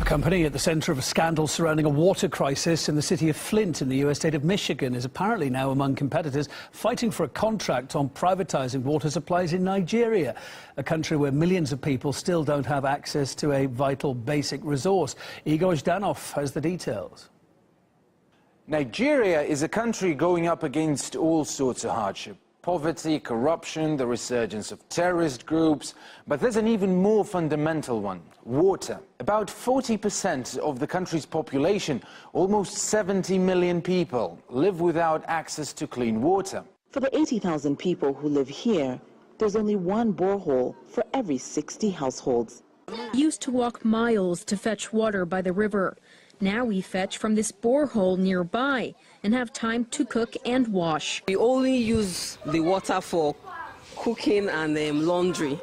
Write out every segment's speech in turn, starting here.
A company at the centre of a scandal surrounding a water crisis in the city of Flint in the US state of Michigan is apparently now among competitors fighting for a contract on privatising water supplies in Nigeria, a country where millions of people still don't have access to a vital basic resource. Igor Zhdanov has the details. Nigeria is a country going up against all sorts of hardship. Poverty, corruption, the resurgence of terrorist groups. But there's an even more fundamental one: water. About 40% of the country's population, almost 70 million people, live without access to clean water. For the 80,000 people who live here, there's only one borehole for every 60 households. Used to walk miles to fetch water by the river. Now we fetch from this borehole nearby and have time to cook and wash. We only use the water for cooking and laundry.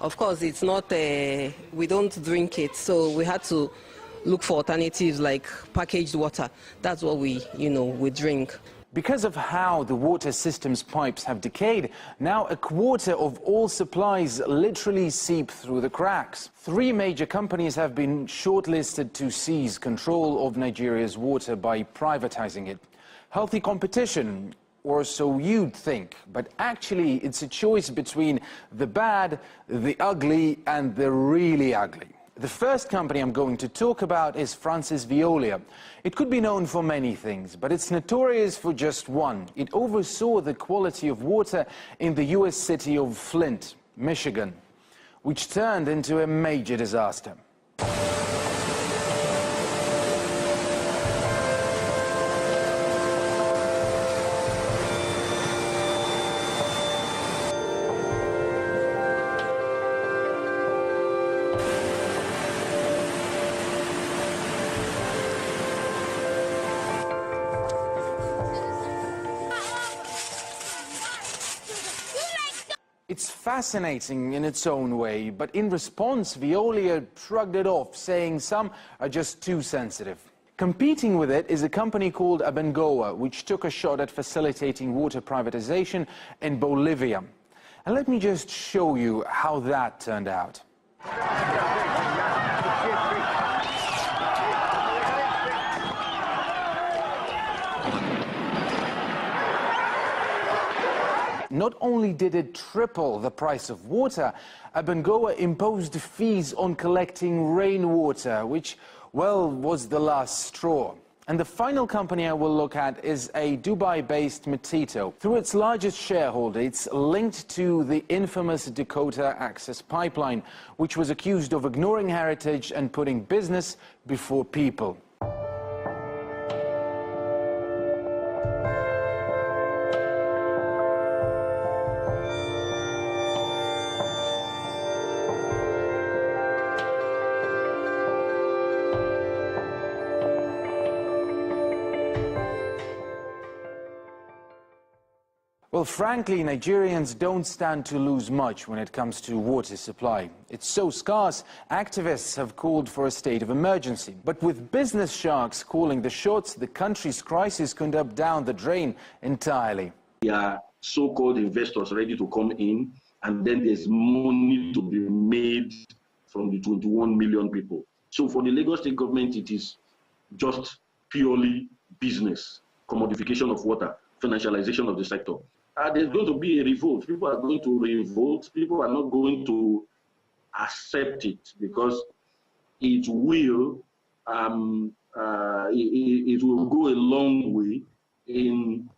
Of course, it's not, we don't drink it, so we had to look for alternatives like packaged water. That's what we drink. Because of how the water system's pipes have decayed, now a quarter of all supplies literally seep through the cracks. 3 major companies have been shortlisted to seize control of Nigeria's water by privatizing it. Healthy competition, or so you'd think, but actually it's a choice between the bad, the ugly, and the really ugly. The first company I'm going to talk about is France's Veolia. It could be known for many things, but it's notorious for just one. It oversaw the quality of water in the US city of Flint, Michigan, which turned into a major disaster. It's fascinating in its own way, but in response, Veolia shrugged it off, saying some are just too sensitive. Competing with it is a company called bahawa, which took a shot at facilitating water privatization in Bolivia. And let me just show you how that turned out. Not only did it triple the price of water, bahawa imposed fees on collecting rainwater, which, well, was the last straw. And the final company I will look at is a Dubai-based Matito. Through its largest shareholder, it's linked to the infamous Dakota Access Pipeline, which was accused of ignoring heritage and putting business before people. Well, frankly, Nigerians don't stand to lose much when it comes to water supply. It's so scarce, activists have called for a state of emergency. But with business sharks calling the shots, the country's crisis could up down the drain entirely. There are so-called investors ready to come in, and then there's money to be made from the 21 million people. So for the Lagos state government, it is just purely business, commodification of water, financialization of the sector. There's going to be a revolt. People are going to revolt. People are not going to accept it because it will go a long way in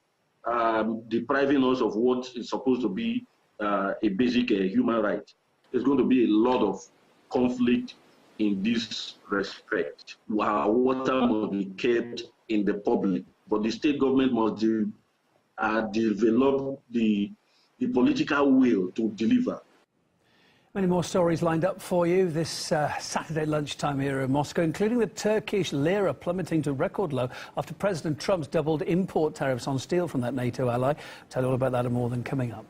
depriving us of what is supposed to be a basic human right. There's going to be a lot of conflict in this respect. Our water must be kept in the public, but the state government must develop the political will to deliver. Many more stories lined up for you this Saturday lunchtime here in Moscow, including the Turkish lira plummeting to record low after President Trump's doubled import tariffs on steel from that NATO ally. Tell you all about that and more then coming up.